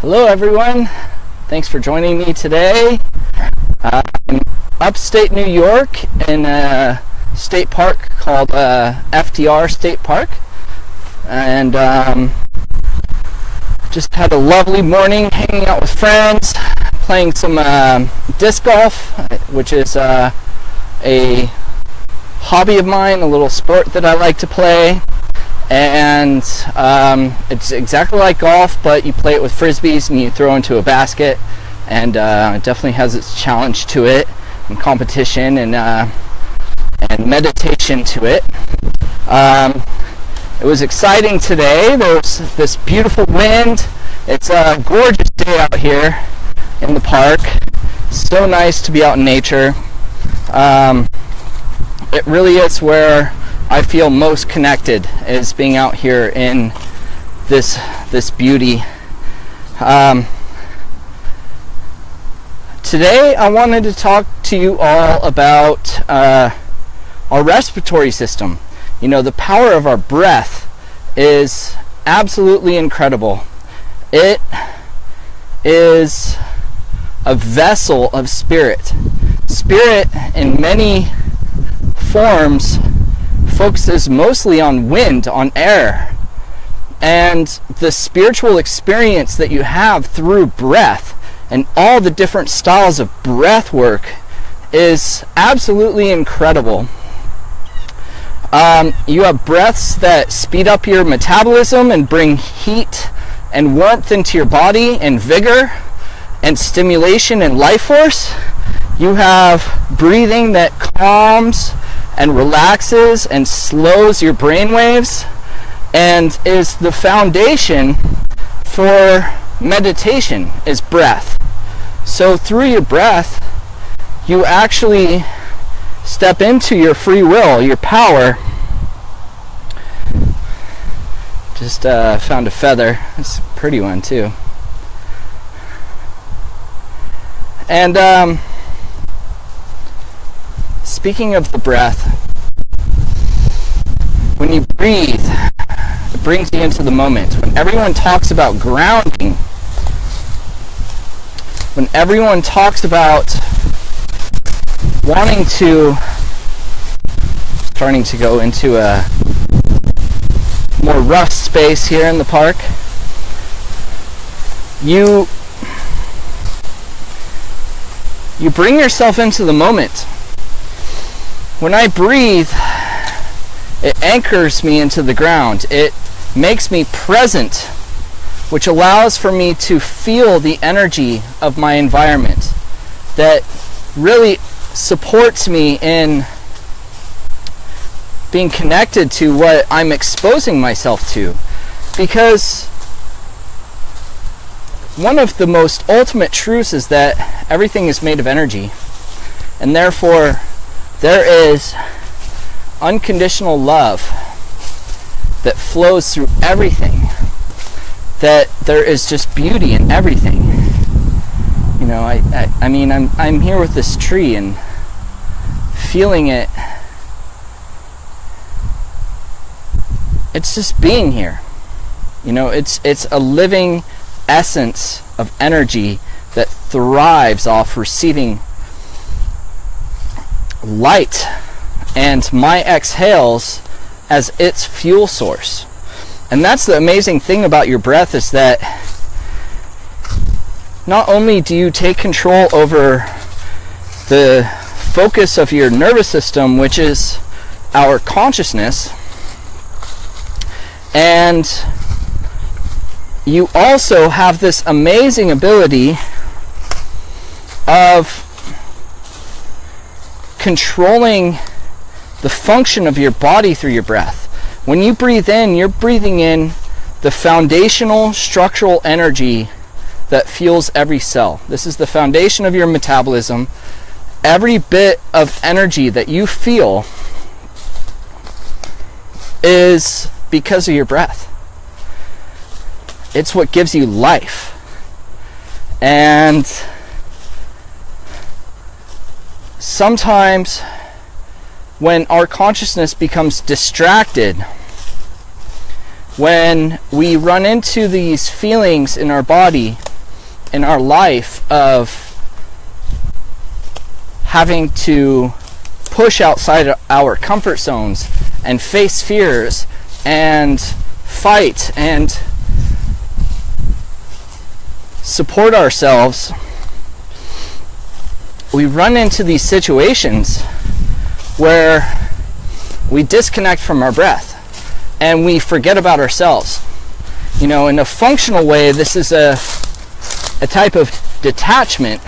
Hello everyone, thanks for joining me today. I'm upstate New York in a state park called FDR State Park, and just had a lovely morning hanging out with friends, playing some disc golf, which is a hobby of mine, a little sport that I like to play. And it's exactly like golf, but you play it with frisbees and you throw into a basket, and it definitely has its challenge to it, and competition and meditation to it. It was exciting today. There was this beautiful wind. It's a gorgeous day out here in the park. So nice to be out in nature. It really is where I feel most connected, is being out here in this beauty. Today I wanted to talk to you all about our respiratory system. You know, the power of our breath is absolutely incredible. It is a vessel of spirit. Spirit in many forms focuses mostly on wind, on air, and the spiritual experience that you have through breath and all the different styles of breath work is absolutely incredible. You have breaths that speed up your metabolism and bring heat and warmth into your body, and vigor and stimulation and life force. You have breathing that calms and relaxes and slows your brain waves, and is the foundation for meditation, is breath. So through your breath, you actually step into your free will, your power. Just found a feather. It's a pretty one too. And speaking of the breath, when you breathe, it brings you into the moment. When everyone talks about grounding, when everyone talks about wanting to, starting to go into a more rough space here in the park, you bring yourself into the moment. When I breathe, it anchors me into the ground. It makes me present, which allows for me to feel the energy of my environment, that really supports me in being connected to what I'm exposing myself to. Because one of the most ultimate truths is that everything is made of energy, and therefore there is unconditional love that flows through everything, that there is just beauty in everything. You know, I mean, I'm here with this tree and feeling it. It's just being here. You know, it's a living essence of energy that thrives off receiving light and my exhales as its fuel source. And that's the amazing thing about your breath, is that not only do you take control over the focus of your nervous system, which is our consciousness, and you also have this amazing ability of controlling the function of your body through your breath. When you breathe in, you're breathing in the foundational structural energy that fuels every cell. This is the foundation of your metabolism. Every bit of energy that you feel is because of your breath. It's what gives you life. And sometimes when our consciousness becomes distracted, when we run into these feelings in our body in our life of having to push outside our comfort zones and face fears and fight and support ourselves, we run into these situations where we disconnect from our breath and we forget about ourselves. You know, in a functional way, this is a type of detachment.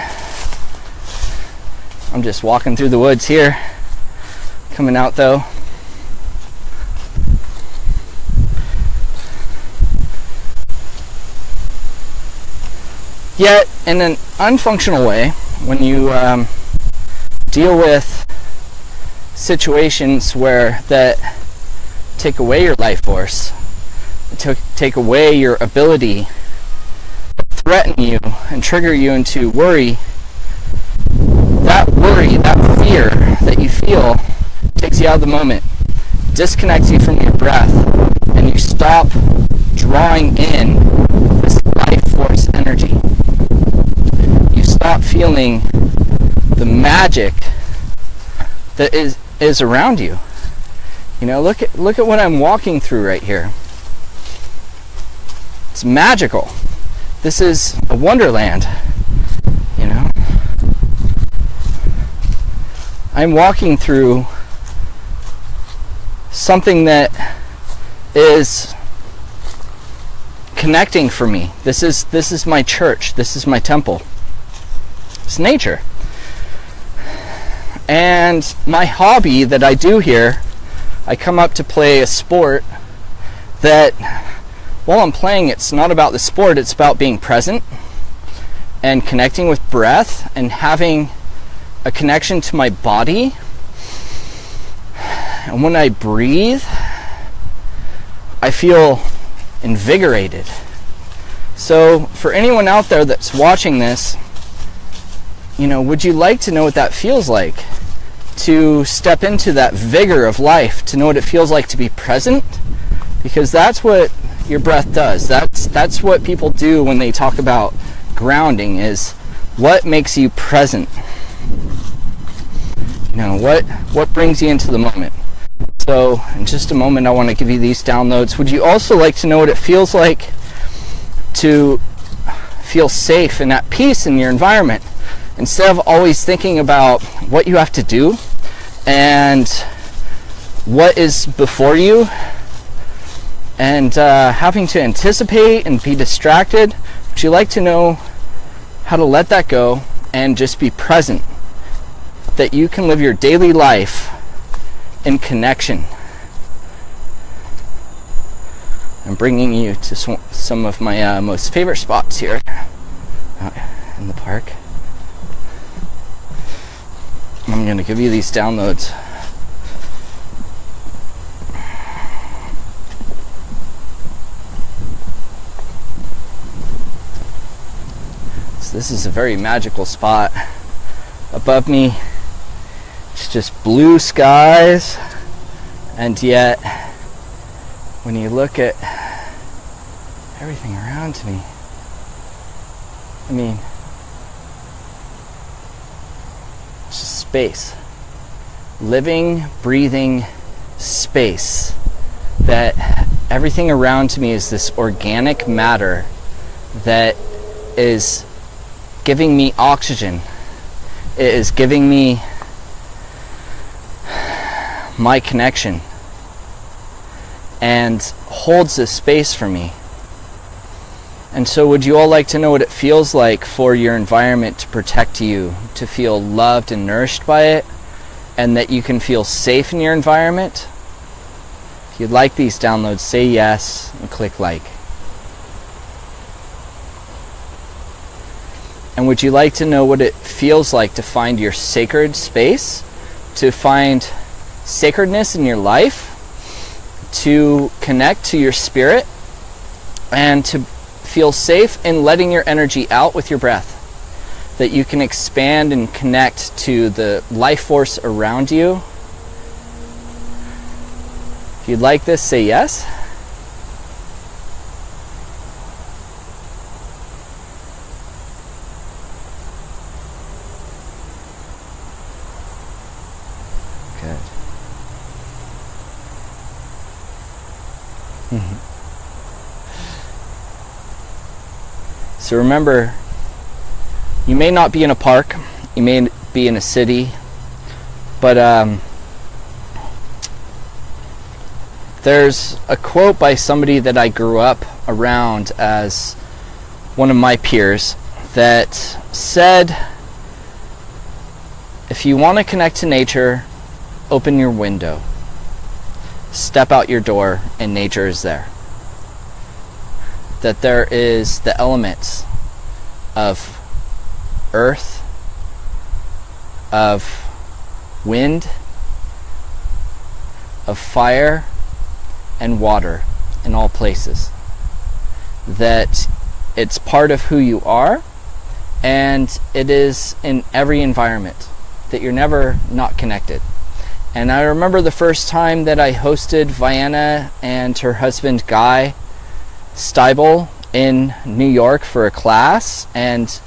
I'm just walking through the woods here, coming out though. Yet, in an unfunctional way, when you deal with situations that take away your life force, take away your ability, threaten you and trigger you into worry, that fear that you feel takes you out of the moment, disconnects you from your breath, and you stop drawing in this life force energy. You stop feeling the magic that is around you. You know, look at what I'm walking through right here. It's magical. This is a wonderland, you know. I'm walking through something that is connecting for me. This is my church. This is my temple. It's nature. And my hobby that I do here, I come up to play a sport that while I'm playing, it's not about the sport, it's about being present and connecting with breath and having a connection to my body. And when I breathe, I feel invigorated. So for anyone out there that's watching this, you know, would you like to know what that feels like? To step into that vigor of life, to know what it feels like to be present? Because that's what your breath does. That's what people do when they talk about grounding, is what makes you present. You know, what brings you into the moment. So in just a moment I want to give you these downloads. Would you also like to know what it feels like to feel safe and at peace in your environment, instead of always thinking about what you have to do and what is before you, and having to anticipate and be distracted? Would you like to know how to let that go and just be present, that you can live your daily life in connection? I'm bringing you to some of my most favorite spots here in the park. I'm going to give you these downloads. So this is a very magical spot. Above me, it's just blue skies, and yet when you look at everything around me, I mean, it's just space. Living, breathing space. That everything around me is this organic matter that is giving me oxygen. It is giving me my connection and holds this space for me. And so would you all like to know what it feels like for your environment to protect you, to feel loved and nourished by it, and that you can feel safe in your environment? If you'd like these downloads, say yes and click like. And would you like to know what it feels like to find your sacred space, to find sacredness in your life, to connect to your spirit, and to feel safe in letting your energy out with your breath, that you can expand and connect to the life force around you? If you'd like this, say yes. So remember, you may not be in a park, you may be in a city, but there's a quote by somebody that I grew up around as one of my peers that said, if you want to connect to nature, open your window, step out your door, and nature is there. That there is the elements of earth, of wind, of fire, and water in all places. That it's part of who you are, and it is in every environment, that you're never not connected. And I remember the first time that I hosted Vienna and her husband Guy Steibel in New York for a class, and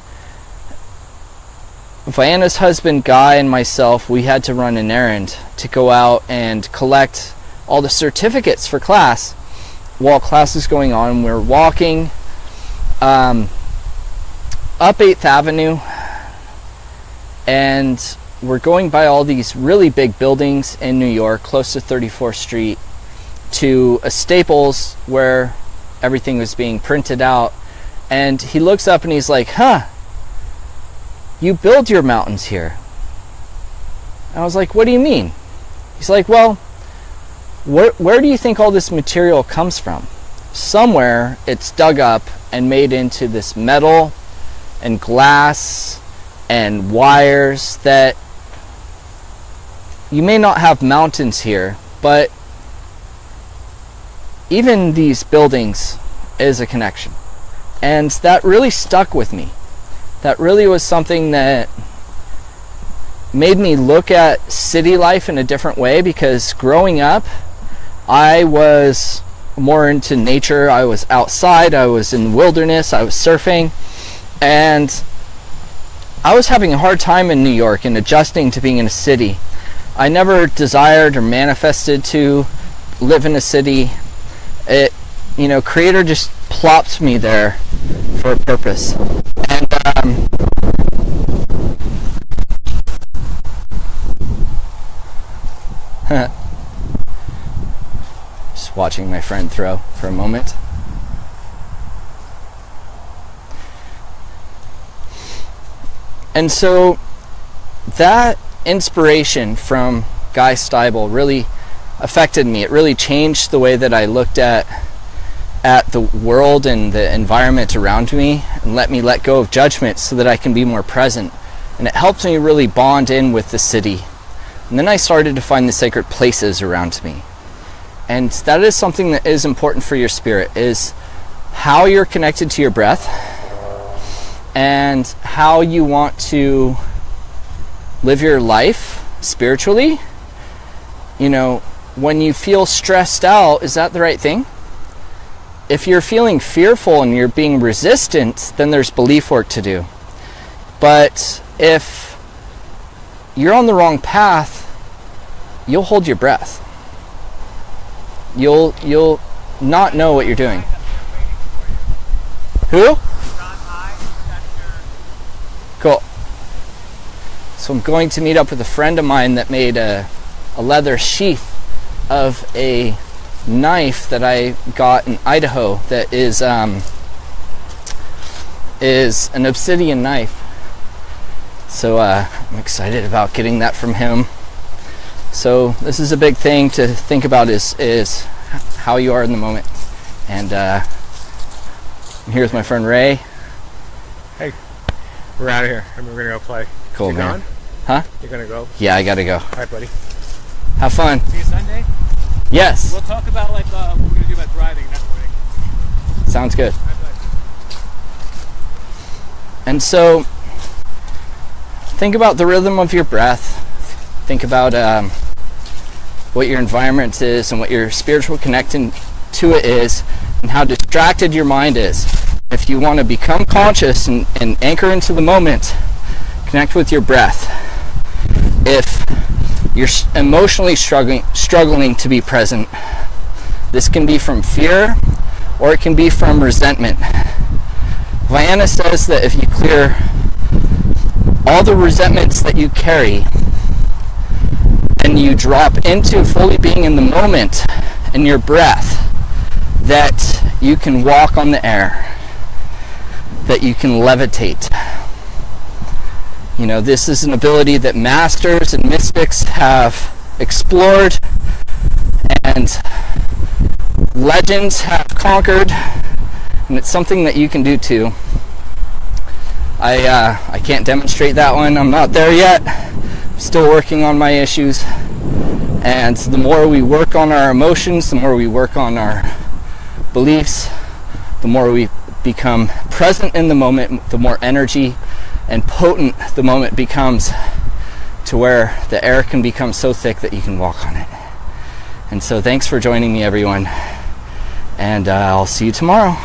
Vienna's husband Guy and myself, we had to run an errand to go out and collect all the certificates for class while class is going on. We're walking up 8th Avenue, and we're going by all these really big buildings in New York, close to 34th Street, to a Staples where everything was being printed out. And he looks up and he's like, you build your mountains here. And I was like, what do you mean? He's like, well, where do you think all this material comes from? Somewhere it's dug up and made into this metal and glass and wires that you may not have mountains here, but even these buildings is a connection. And that really stuck with me. That really was something that made me look at city life in a different way, because growing up, I was more into nature. I was outside, I was in the wilderness, I was surfing, and I was having a hard time in New York and adjusting to being in a city. I never desired or manifested to live in a city. It, Creator just plopped me there for a purpose. And just watching my friend throw for a moment. And so that inspiration from Guy Steibel really affected me. It really changed the way that I looked at the world and the environment around me, and let me let go of judgment so that I can be more present. And it helped me really bond in with the city. And then I started to find the sacred places around me. And that is something that is important for your spirit, is how you're connected to your breath and how you want to live your life spiritually. When you feel stressed out, is that the right thing? If you're feeling fearful and you're being resistant, then there's belief work to do. But if you're on the wrong path, you'll hold your breath. You'll not know what you're doing. Who? Cool. So I'm going to meet up with a friend of mine that made a leather sheath of a knife that I got in Idaho that is an obsidian knife. So I'm excited about getting that from him. So this is a big thing to think about, is how you are in the moment. And I'm here with my friend Ray. Hey, we're out of here and we're gonna go play. Cool, you man. Gone? Huh? You're gonna go? Yeah, I gotta go. All right, buddy. Have fun. See you Sunday? Yes. We'll talk about what we're gonna do about driving that morning. Sounds good. All right, buddy. And so think about the rhythm of your breath. Think about what your environment is and what your spiritual connection to it is, and how distracted your mind is. If you want to become conscious and anchor into the moment, connect with your breath. If you're emotionally struggling to be present, This can be from fear, or it can be from resentment. Vienna says that if you clear all the resentments that you carry and you drop into fully being in the moment in your breath, that you can walk on the air, that you can levitate. You know, this is an ability that masters and mystics have explored and legends have conquered, and it's something that you can do too. I can't demonstrate that one. I'm not there yet. I'm still working on my issues. And the more we work on our emotions, the more we work on our beliefs, the more we become present in the moment, the more energy and potent the moment becomes, to where the air can become so thick that you can walk on it. And so thanks for joining me, everyone. And I'll see you tomorrow.